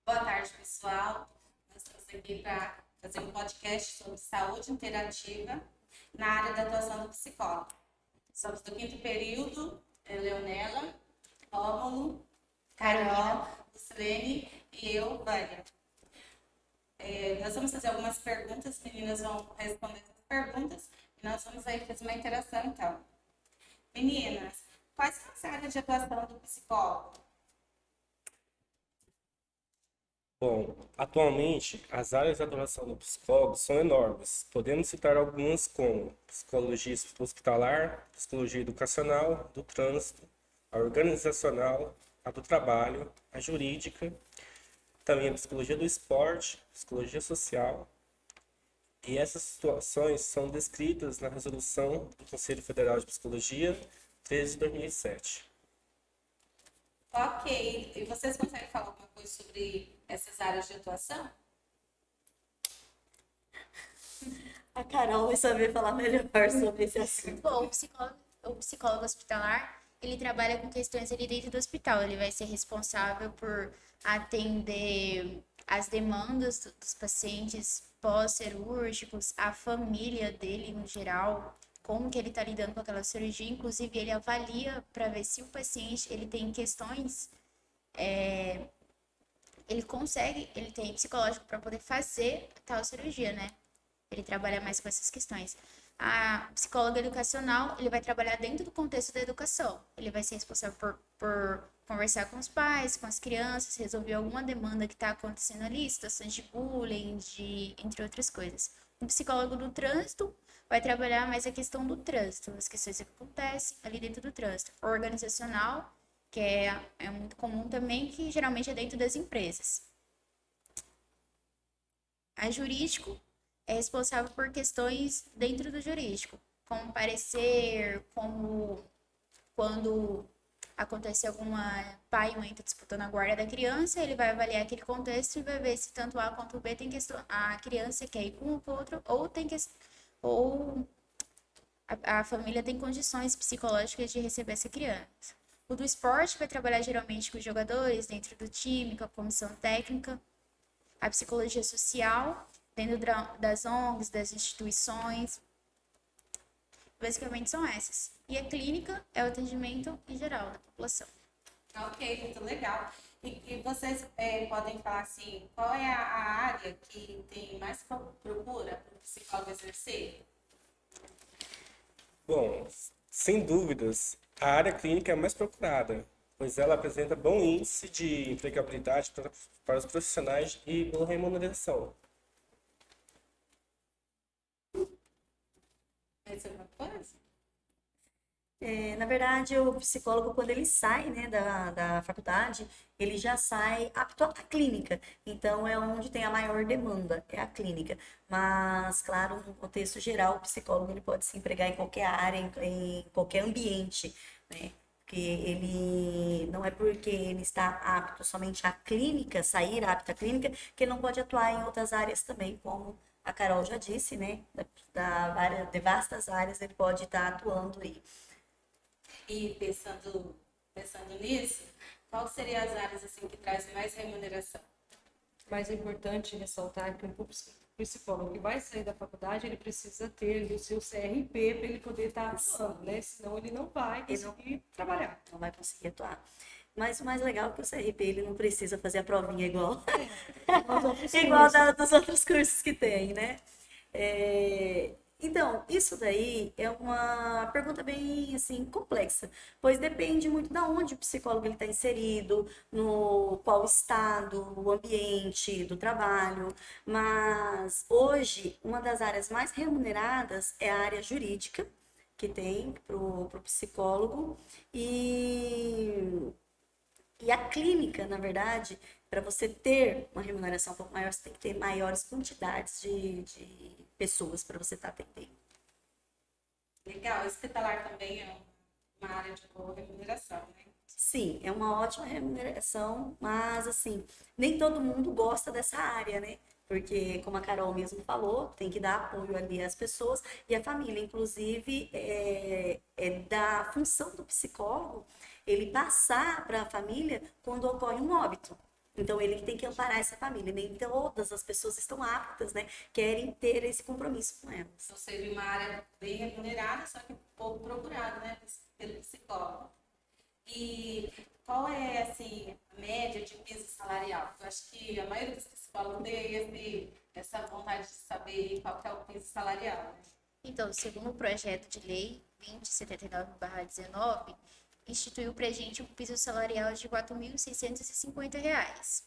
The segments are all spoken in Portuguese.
Boa tarde, pessoal. Nós estamos aqui para fazer um podcast sobre saúde interativa na área da atuação do psicólogo. Somos do quinto período, Leonela, Rômulo, Carol, Lucilene e eu, Vânia. Nós vamos fazer algumas perguntas, as meninas vão responder as perguntas e nós vamos aí fazer uma interação, então. Meninas, quais são as áreas de atuação do psicólogo? Bom, atualmente as áreas de atuação do psicólogo são enormes. Podemos citar algumas como psicologia hospitalar, psicologia educacional, do trânsito, a organizacional, a do trabalho, a jurídica, também a psicologia do esporte, psicologia social. E essas situações são descritas na resolução do Conselho Federal de Psicologia 13 de 2007. Ok. E vocês conseguem falar alguma coisa sobre essas áreas de atuação? A Carol vai saber falar melhor sobre esse assunto. Bom, o psicólogo hospitalar, ele trabalha com questões ali dentro do hospital. Ele vai ser responsável por atender as demandas dos pacientes pós-cirúrgicos, a família dele no geral, como que ele está lidando com aquela cirurgia. Inclusive, ele avalia para ver se o paciente ele tem questões, ele tem psicológico para poder fazer tal cirurgia, né? Ele trabalha mais com essas questões. A psicóloga educacional, ele vai trabalhar dentro do contexto da educação. Ele vai ser responsável por conversar com os pais, com as crianças, resolver alguma demanda que está acontecendo ali, situações de bullying, entre outras coisas. O psicólogo do trânsito vai trabalhar mais a questão do trânsito, as questões que acontecem ali dentro do trânsito. O organizacional, que é muito comum também, que geralmente é dentro das empresas. A jurídico é responsável por questões dentro do jurídico, como parecer, como quando acontece alguma pai e mãe está disputando a guarda da criança, ele vai avaliar aquele contexto e vai ver se tanto A quanto B tem questão, a criança quer ir com o outro ou ou a família tem condições psicológicas de receber essa criança. O do esporte vai trabalhar geralmente com os jogadores dentro do time, com a comissão técnica. A psicologia social, dentro das ONGs, das instituições, basicamente são essas. E a clínica é o atendimento em geral da população. Ok, muito legal. E vocês podem falar assim, qual é a área que tem mais procura para o psicólogo exercer? Bom, sem dúvidas, a área clínica é a mais procurada, pois ela apresenta bom índice de empregabilidade para os profissionais e boa remuneração. Mais alguma coisa? Na verdade, o psicólogo, quando ele sai, né, da faculdade, ele já sai apto à clínica. Então, é onde tem a maior demanda, é a clínica. Mas, claro, no contexto geral, o psicólogo ele pode se empregar em qualquer área, em qualquer ambiente, né? Porque ele não é porque ele está apto somente à clínica, sair apto à clínica, que ele não pode atuar em outras áreas também, como a Carol já disse, né? De vastas áreas ele pode estar atuando aí. E pensando nisso, qual seriam as áreas assim que trazem mais remuneração? Mas é importante ressaltar que um psicólogo que vai sair da faculdade, ele precisa ter ali o seu CRP para ele poder estar atuando, né? Senão ele não vai conseguir trabalhar. Não vai conseguir atuar. Mas o mais legal é que o CRP ele não precisa fazer a provinha igual, igual dos outros cursos que tem, né? Então, isso daí é uma pergunta bem assim complexa, pois depende muito da onde o psicólogo ele está inserido, no qual estado, o ambiente do trabalho. Mas hoje, uma das áreas mais remuneradas é a área jurídica, que tem para o psicólogo, e e a clínica, na verdade, para você ter uma remuneração um pouco maior, você tem que ter maiores quantidades de pessoas para você estar atendendo. Legal, hospitalar também é uma área de boa remuneração, né? Sim, é uma ótima remuneração, mas assim, nem todo mundo gosta dessa área, né? Porque, como a Carol mesmo falou, tem que dar apoio ali às pessoas e à família. Inclusive, é da função do psicólogo ele passar para a família quando ocorre um óbito. Então, ele que tem que amparar essa família. Nem todas as pessoas estão aptas, né? Querem ter esse compromisso com elas. Então seria uma área bem remunerada, só que pouco procurada, né, pelo psicólogo. E qual é, assim, a média de piso salarial? Eu acho que a maioria dos psicólogos tem essa vontade de saber qual que é o piso salarial, né? Então, segundo o projeto de lei 2079/19, instituiu para a gente um piso salarial de R$ 4.650.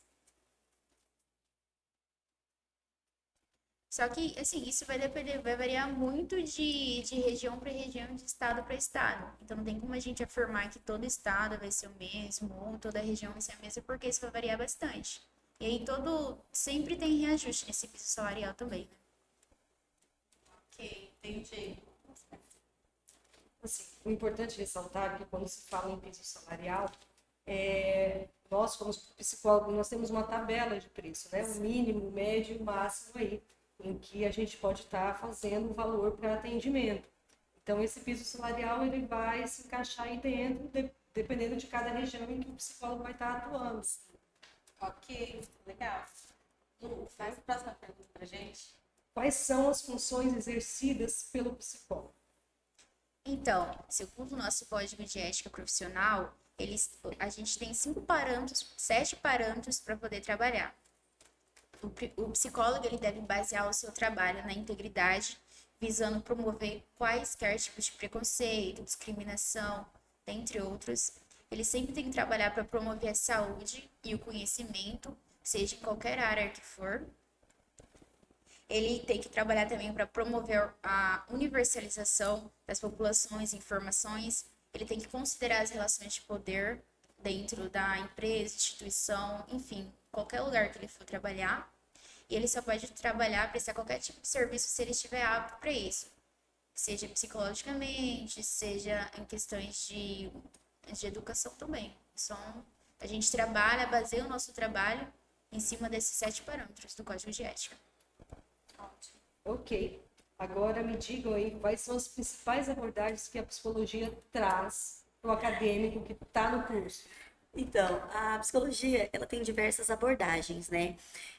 Só que, assim, isso vai depender, vai variar muito de região para região, de estado para estado. Então, não tem como a gente afirmar que todo estado vai ser o mesmo, ou toda região vai ser a mesma, porque isso vai variar bastante. E aí, sempre tem reajuste nesse piso salarial também, né? Ok, entendi. Assim, o importante ressaltar é que quando se fala em piso salarial, nós, como psicólogos, nós temos uma tabela de preço, né? O mínimo, o médio e o máximo aí, em que a gente pode estar fazendo o valor para atendimento. Então, esse piso salarial, ele vai se encaixar aí dentro, dependendo de cada região em que o psicólogo vai estar atuando. Ok, legal. Lu, faz a próxima pergunta pra gente. Quais são as funções exercidas pelo psicólogo? Então, segundo o nosso código de ética profissional, a gente tem 5 parâmetros, 7 parâmetros para poder trabalhar. O psicólogo ele deve basear o seu trabalho na integridade, visando promover quaisquer tipos de preconceito, discriminação, dentre outros. Ele sempre tem que trabalhar para promover a saúde e o conhecimento, seja em qualquer área que for. Ele tem que trabalhar também para promover a universalização das populações e informações. Ele tem que considerar as relações de poder dentro da empresa, instituição, enfim, qualquer lugar que ele for trabalhar. E ele só pode trabalhar, prestar qualquer tipo de serviço se ele estiver apto para isso. Seja psicologicamente, seja em questões de educação também. A gente baseia o nosso trabalho em cima desses 7 parâmetros do Código de Ética. Ok. Agora me digam aí quais são as principais abordagens que a psicologia traz para o acadêmico que está no curso. Então, a psicologia, ela tem diversas abordagens, né?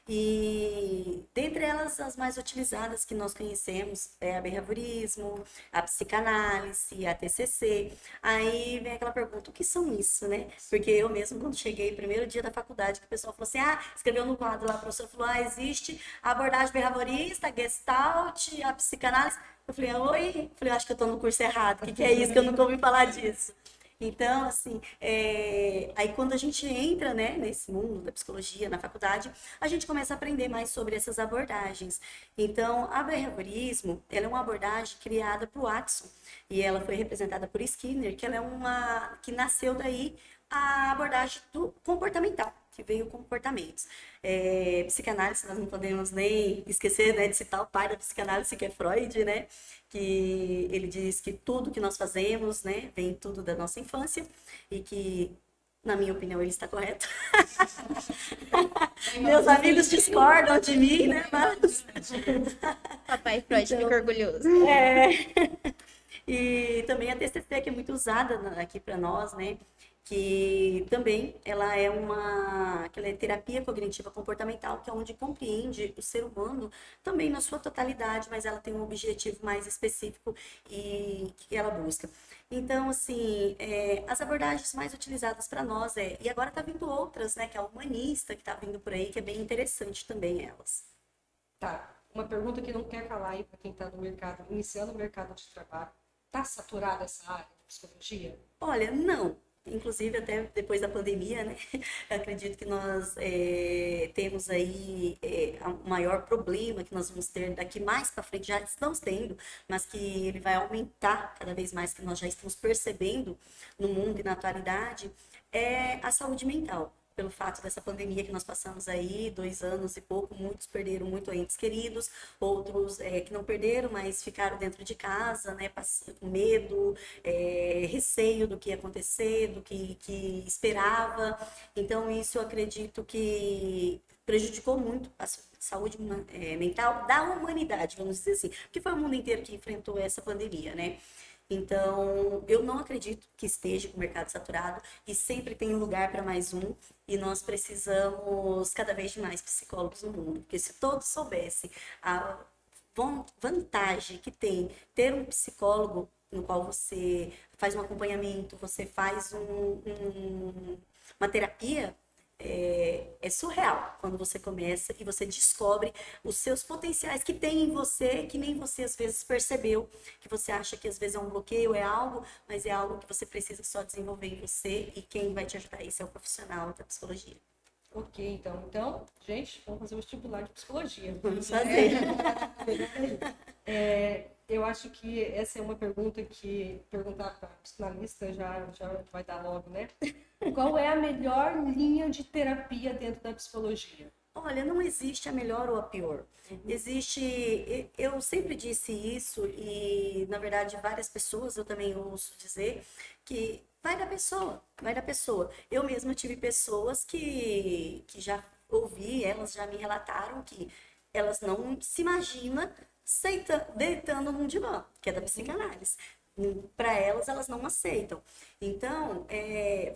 E dentre elas, as mais utilizadas que nós conhecemos é a behaviorismo, a psicanálise, a TCC. Aí vem aquela pergunta, o que são isso, né? Porque eu mesmo, quando cheguei, primeiro dia da faculdade, que o pessoal falou assim, escreveu no quadro lá, a professora falou, existe a abordagem behaviorista, a Gestalt, a psicanálise. Eu falei, oi? Falei, acho que eu tô no curso errado, o que é isso que eu nunca ouvi falar disso? Então, assim, aí quando a gente entra, né, nesse mundo da psicologia, na faculdade, a gente começa a aprender mais sobre essas abordagens. Então, a behaviorismo, ela é uma abordagem criada por Watson, e ela foi representada por Skinner, que ela é que nasceu daí a abordagem do comportamental, que veio comportamentos. Psicanálise, nós não podemos nem esquecer, né, de citar o pai da psicanálise, que é Freud, né, que ele diz que tudo que nós fazemos, né, vem tudo da nossa infância, e que, na minha opinião, ele está correto. Meus amigos discordam de mim, né, mas... Papai Freud fica orgulhoso. E também a TCC, que é muito usada aqui para nós, né, que também ela é aquela terapia cognitiva comportamental, que é onde compreende o ser humano também na sua totalidade, mas ela tem um objetivo mais específico e que ela busca. Então, assim, as abordagens mais utilizadas para nós e agora tá vindo outras, né, que é a humanista, que tá vindo por aí, que é bem interessante também elas. Tá, uma pergunta que não quer calar aí para quem está no mercado, iniciando o mercado de trabalho. Tá saturada essa área de psicologia? Olha, não. Inclusive, até depois da pandemia, né? Eu acredito que nós temos aí o maior problema que nós vamos ter daqui mais para frente, já estamos tendo, mas que ele vai aumentar cada vez mais, que nós já estamos percebendo no mundo e na atualidade, é a saúde mental. Pelo fato dessa pandemia que nós passamos aí, 2 anos e pouco, muitos perderam muito entes queridos, outros que não perderam, mas ficaram dentro de casa, né, com medo, receio do que ia acontecer, do que esperava. Então, isso eu acredito que prejudicou muito a saúde mental da humanidade, vamos dizer assim, porque foi o mundo inteiro que enfrentou essa pandemia, né? Então, eu não acredito que esteja com o mercado saturado e sempre tem um lugar para mais um. E nós precisamos cada vez de mais psicólogos no mundo. Porque se todos soubessem a vantagem que tem ter um psicólogo no qual você faz um acompanhamento, você faz uma terapia, é surreal quando você começa e você descobre os seus potenciais que tem em você, que nem você às vezes percebeu, que você acha que às vezes é um bloqueio, é algo, mas é algo que você precisa só desenvolver em você e quem vai te ajudar isso é o profissional da psicologia. Ok, então, gente, vamos fazer o vestibular de psicologia. Vamos fazer. Eu acho que essa é uma pergunta que perguntar para a psicanalista já vai dar logo, né? Qual é a melhor linha de terapia dentro da psicologia? Olha, não existe a melhor ou a pior. Eu sempre disse isso e, na verdade, várias pessoas, eu também ouço dizer que vai da pessoa, vai da pessoa. Eu mesma tive pessoas que já ouvi, elas já me relataram que elas não se imaginam deitando num divã, que é da psicanálise. Para elas, elas não aceitam. Então,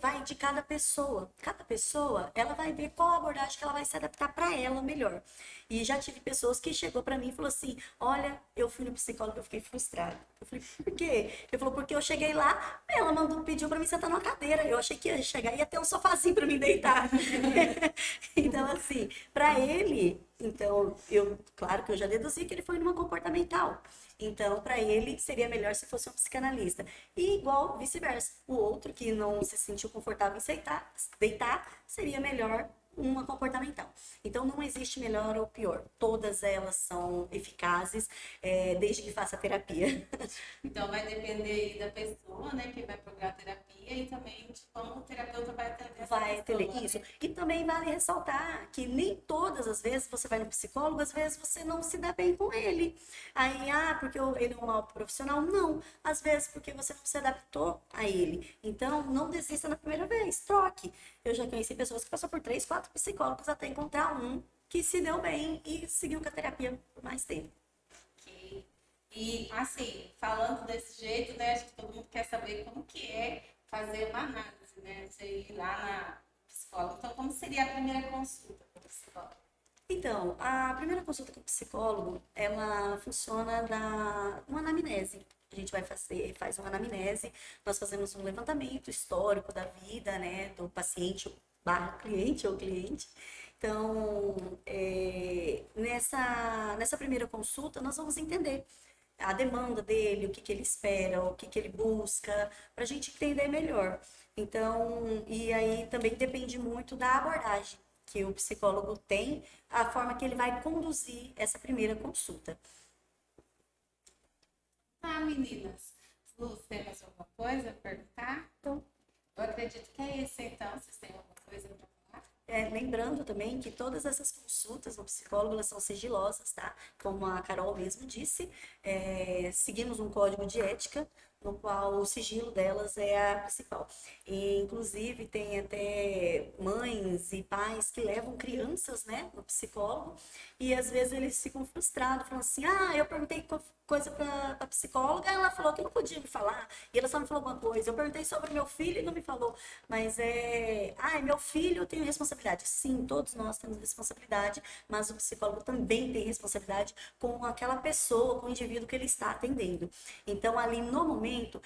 vai de cada pessoa. Cada pessoa, ela vai ver qual abordagem que ela vai se adaptar para ela melhor. E já tive pessoas que chegou para mim e falou assim: olha, eu fui no psicólogo, eu fiquei frustrada. Eu falei: por quê? Ele falou: porque eu cheguei lá, ela pediu para mim sentar numa cadeira. Eu achei que ia chegar e ia ter um sofazinho para mim deitar. Então, assim, para ele, então, claro que eu já deduzi que ele foi numa comportamental. Então, para ele, seria melhor se fosse um psicanalista. E igual vice-versa. O outro que não se sentiu confortável em deitar, seria melhor uma comportamental. Então, não existe melhor ou pior. Todas elas são eficazes, desde que faça terapia. Então vai depender aí da pessoa, né, que vai procurar terapia e também de como o terapeuta vai atender essa Vai pessoa, entender isso. né? E também vale ressaltar que nem todas as vezes você vai no psicólogo, às vezes você não se dá bem com ele. Aí, porque ele é um mau profissional? Não. Às vezes porque você não se adaptou a ele. Então, não desista na primeira vez. Troque. Eu já conheci pessoas que passaram por 3, 4 psicólogos até encontrar um que se deu bem e seguiu com a terapia por mais tempo. Ok. E assim, falando desse jeito, né, acho que todo mundo quer saber como que é fazer uma análise, né? Você ir lá na psicóloga. Então, como seria a primeira consulta com o psicólogo? Então, a primeira consulta com o psicólogo, ela funciona uma anamnese. A gente faz uma anamnese, nós fazemos um levantamento histórico da vida, né, do paciente barra cliente ou cliente. Então, nessa primeira consulta, nós vamos entender a demanda dele, o que ele espera, o que ele busca, para a gente entender melhor. Então, e aí também depende muito da abordagem que o psicólogo tem, a forma que ele vai conduzir essa primeira consulta. Tá, meninas. Luz, tem mais alguma coisa a perguntar? Então, Eu acredito que é isso, então. Vocês têm alguma coisa para falar? lembrando também que todas essas consultas no psicólogo, elas são sigilosas, tá? Como a Carol mesmo disse, seguimos um código de ética, no qual o sigilo delas é a principal. E, inclusive, tem até mães e pais que levam crianças, né, no psicólogo, e às vezes eles ficam frustrados, falando assim: eu perguntei coisa para a psicóloga, ela falou que não podia me falar, e ela só me falou alguma coisa. Eu perguntei sobre meu filho e não me falou. Mas meu filho, eu tenho responsabilidade. Sim, todos nós temos responsabilidade, mas o psicólogo também tem responsabilidade com aquela pessoa, com o indivíduo que ele está atendendo. Então, ali no momento,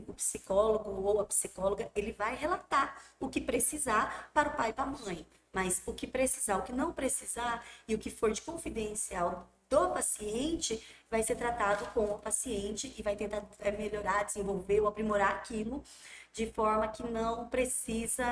o psicólogo ou a psicóloga, ele vai relatar o que precisar para o pai e para a mãe. Mas o que precisar, o que não precisar e o que for de confidencial do paciente vai ser tratado com o paciente e vai tentar melhorar, desenvolver ou aprimorar aquilo de forma que não precisa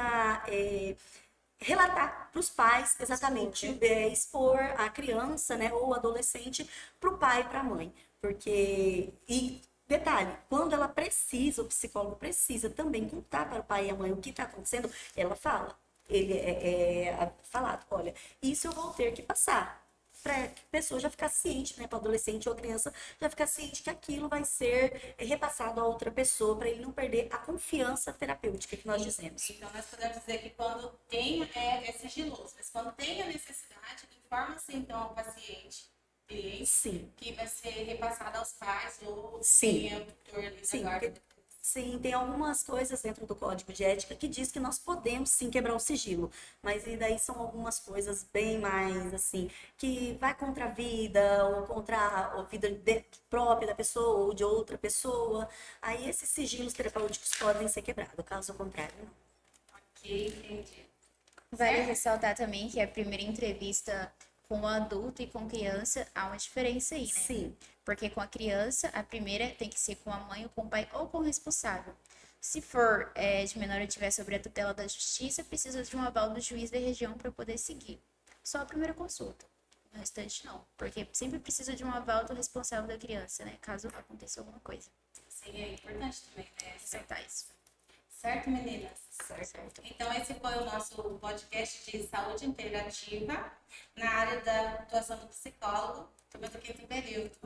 relatar para os pais exatamente, expor a criança, né, ou o adolescente para o pai e para a mãe. Porque, e detalhe, quando ela precisa, o psicólogo precisa também contar para o pai e a mãe o que está acontecendo, ela fala. Ele é falado: olha, isso eu vou ter que passar. Para a pessoa já ficar ciente, né, para o adolescente ou a criança já ficar ciente que aquilo vai ser repassado a outra pessoa, para ele não perder a confiança terapêutica que nós dizemos. Então, nós podemos dizer que quando tem, é sigiloso, mas quando tem a necessidade, informa-se então ao paciente experiência Sim, que vai ser repassada aos pais ou Sim. quem é o tutor ali da sim, guarda. sim, tem algumas coisas dentro do código de ética que diz que nós podemos sim quebrar o sigilo, mas e daí são algumas coisas bem mais assim, que vai contra a vida ou contra a vida própria da pessoa ou de outra pessoa. Aí esses sigilos terapêuticos podem ser quebrados, caso contrário, não. Ok, entendi. Vale Certo? ressaltar também que a primeira entrevista com o adulto e com criança há uma diferença aí, né? Sim, Porque com a criança, a primeira tem que ser com a mãe, ou com o pai ou com o responsável. Se for de menor ou tiver sobre a tutela da justiça, precisa de um aval do juiz da região para poder seguir. Só a primeira consulta. O restante não. Porque sempre precisa de um aval do responsável da criança, né? Caso aconteça alguma coisa. Sim, é importante também, né? Ressaltar isso. Certo, meninas? Certo. Então, esse foi o nosso podcast de saúde integrativa na área da atuação do psicólogo, turma do quinto período.